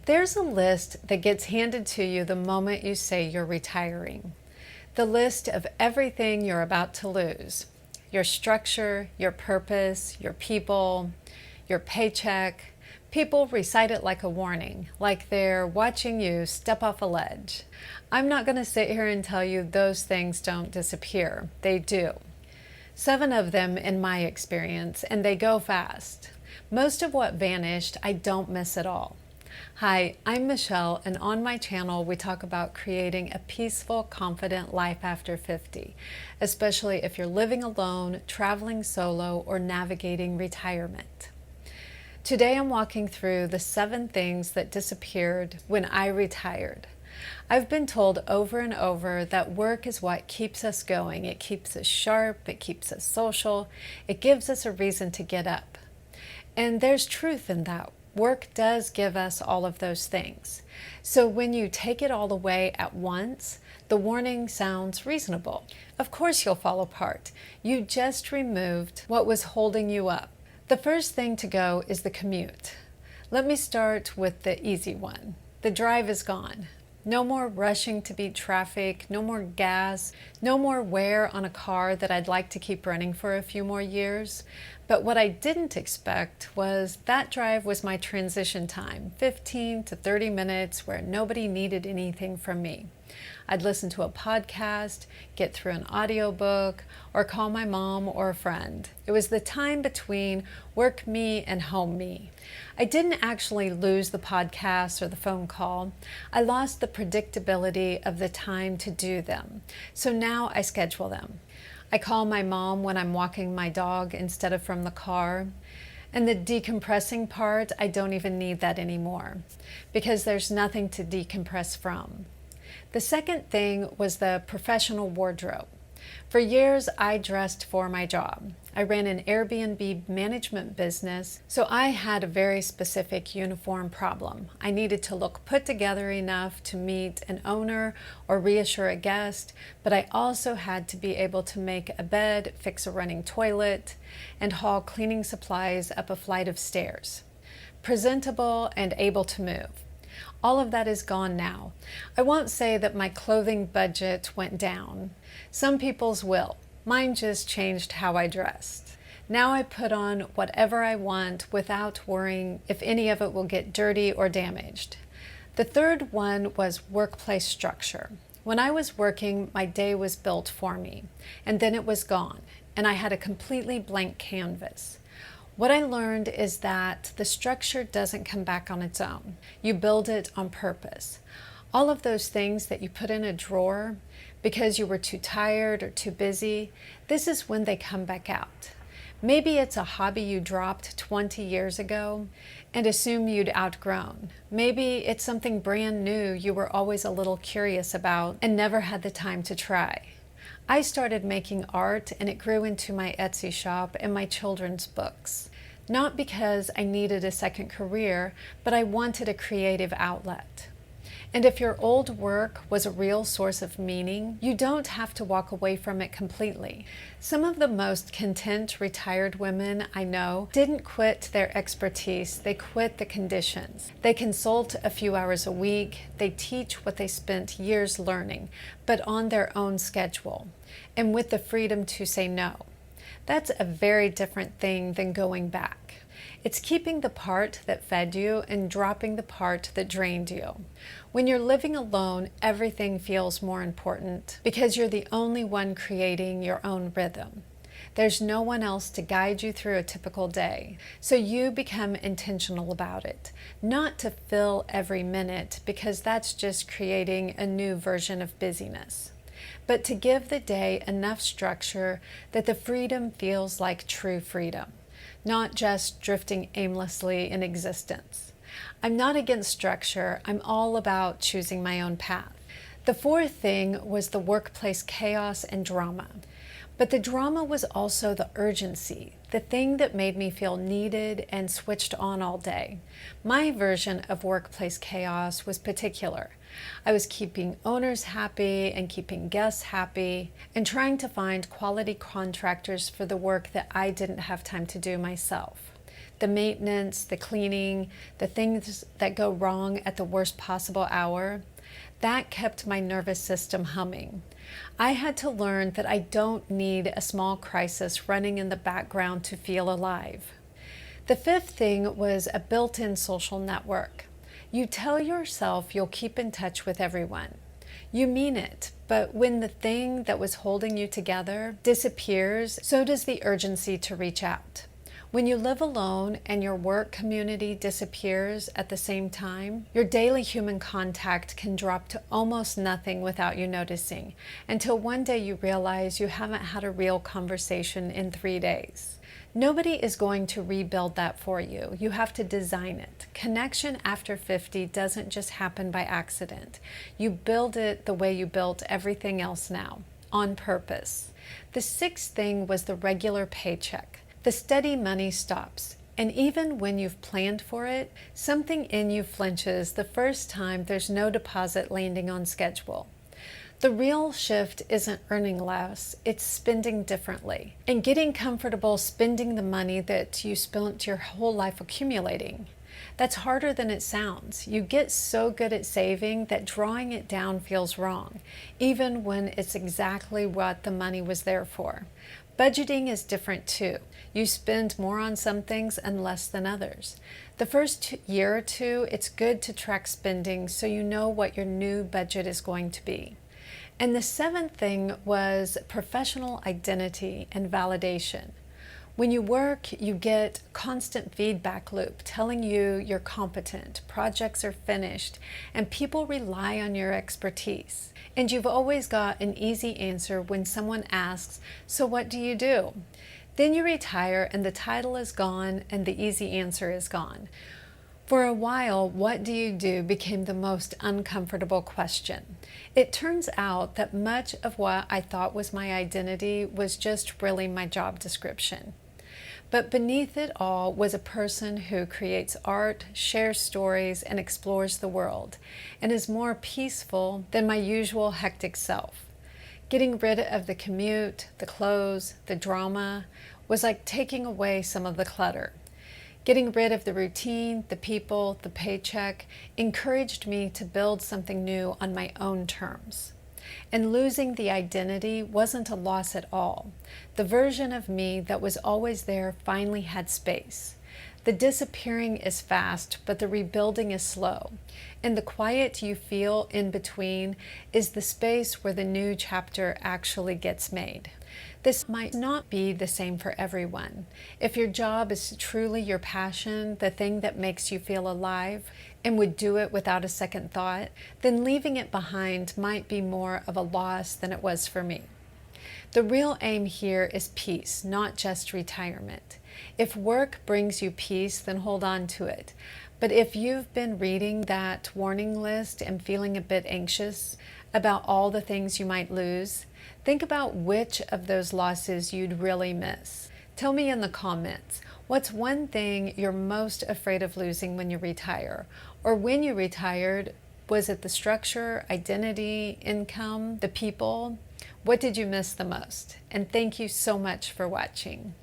There's a list that gets handed to you the moment you say you're retiring. The list of everything you're about to lose. Your structure, your purpose, your people, your paycheck. People recite it like a warning, like they're watching you step off a ledge. I'm not going to sit here and tell you those things don't disappear. They do. 7 of them in my experience, and they go fast. Most of what vanished, I don't miss at all. Hi, I'm Michelle, and on my channel we talk about creating a peaceful, confident life after 50, especially if you're living alone, traveling solo, or navigating retirement. Today I'm walking through the 7 things that disappeared when I retired. I've been told over and over that work is what keeps us going. It keeps us sharp, it keeps us social, it gives us a reason to get up. And there's truth in that. Work does give us all of those things. So when you take it all away at once, the warning sounds reasonable. Of course you'll fall apart. You just removed what was holding you up. The first thing to go is the commute. Let me start with the easy one. The drive is gone. No more rushing to beat traffic, no more gas, no more wear on a car that I'd like to keep running for a few more years. But what I didn't expect was that drive was my transition time, 15 to 30 minutes where nobody needed anything from me. I'd listen to a podcast, get through an audiobook, or call my mom or a friend. It was the time between work me and home me. I didn't actually lose the podcast or the phone call. I lost the predictability of the time to do them. So now I schedule them. I call my mom when I'm walking my dog instead of from the car. And the decompressing part, I don't even need that anymore because there's nothing to decompress from. The second thing was the professional wardrobe. For years, I dressed for my job. I ran an Airbnb management business, so I had a very specific uniform problem. I needed to look put together enough to meet an owner or reassure a guest, but I also had to be able to make a bed, fix a running toilet, and haul cleaning supplies up a flight of stairs. Presentable and able to move. All of that is gone now. I won't say that my clothing budget went down. Some people's will. Mine just changed how I dressed. Now I put on whatever I want without worrying if any of it will get dirty or damaged. The third one was workplace structure. When I was working, my day was built for me, and then it was gone, and I had a completely blank canvas. What I learned is that the structure doesn't come back on its own. You build it on purpose. All of those things that you put in a drawer because you were too tired or too busy, this is when they come back out. Maybe it's a hobby you dropped 20 years ago and assume you'd outgrown. Maybe it's something brand new you were always a little curious about and never had the time to try. I started making art and it grew into my Etsy shop and my children's books. Not because I needed a second career, but I wanted a creative outlet. And if your old work was a real source of meaning, you don't have to walk away from it completely. Some of the most content retired women I know didn't quit their expertise, they quit the conditions. They consult a few hours a week, they teach what they spent years learning, but on their own schedule, and with the freedom to say no. That's a very different thing than going back. It's keeping the part that fed you and dropping the part that drained you. When you're living alone, everything feels more important because you're the only one creating your own rhythm. There's no one else to guide you through a typical day, so you become intentional about it. Not to fill every minute because that's just creating a new version of busyness, but to give the day enough structure that the freedom feels like true freedom. Not just drifting aimlessly in existence. I'm not against structure, I'm all about choosing my own path. The fourth thing was the workplace chaos and drama. But the drama was also the urgency, the thing that made me feel needed and switched on all day. My version of workplace chaos was particular. I was keeping owners happy and keeping guests happy and trying to find quality contractors for the work that I didn't have time to do myself. the maintenance, the cleaning, the things that go wrong at the worst possible hour, that kept my nervous system humming. I had to learn that I don't need a small crisis running in the background to feel alive. The fifth thing was a built-in social network. You tell yourself you'll keep in touch with everyone. You mean it, but when the thing that was holding you together disappears, so does the urgency to reach out. When you live alone and your work community disappears at the same time, your daily human contact can drop to almost nothing without you noticing, until one day you realize you haven't had a real conversation in 3 days. Nobody is going to rebuild that for you. You have to design it. Connection after 50 doesn't just happen by accident. You build it the way you built everything else now, on purpose. The sixth thing was the regular paycheck. The steady money stops. And even when you've planned for it, something in you flinches the first time there's no deposit landing on schedule. The real shift isn't earning less, it's spending differently and getting comfortable spending the money that you spent your whole life accumulating. That's harder than it sounds. You get so good at saving that drawing it down feels wrong, even when it's exactly what the money was there for. Budgeting is different too. You spend more on some things and less than others. The first year or two, it's good to track spending so you know what your new budget is going to be. And the seventh thing was professional identity and validation. When you work, you get constant feedback loop telling you you're competent, projects are finished, and people rely on your expertise. And you've always got an easy answer when someone asks, "So what do you do?" Then you retire and the title is gone and the easy answer is gone. For a while, "What do you do?" became the most uncomfortable question. It turns out that much of what I thought was my identity was just really my job description. But beneath it all was a person who creates art, shares stories, and explores the world, and is more peaceful than my usual hectic self. Getting rid of the commute, the clothes, the drama was like taking away some of the clutter. Getting rid of the routine, the people, the paycheck encouraged me to build something new on my own terms. And losing the identity wasn't a loss at all. The version of me that was always there finally had space. The disappearing is fast, but the rebuilding is slow. And the quiet you feel in between is the space where the new chapter actually gets made. This might not be the same for everyone. If your job is truly your passion, the thing that makes you feel alive, and would do it without a second thought, then leaving it behind might be more of a loss than it was for me. The real aim here is peace, not just retirement. If work brings you peace, then hold on to it. But if you've been reading that warning list and feeling a bit anxious about all the things you might lose, think about which of those losses you'd really miss. Tell me in the comments, what's one thing you're most afraid of losing when you retire? Or when you retired, was it the structure, identity, income, the people? What did you miss the most? And thank you so much for watching.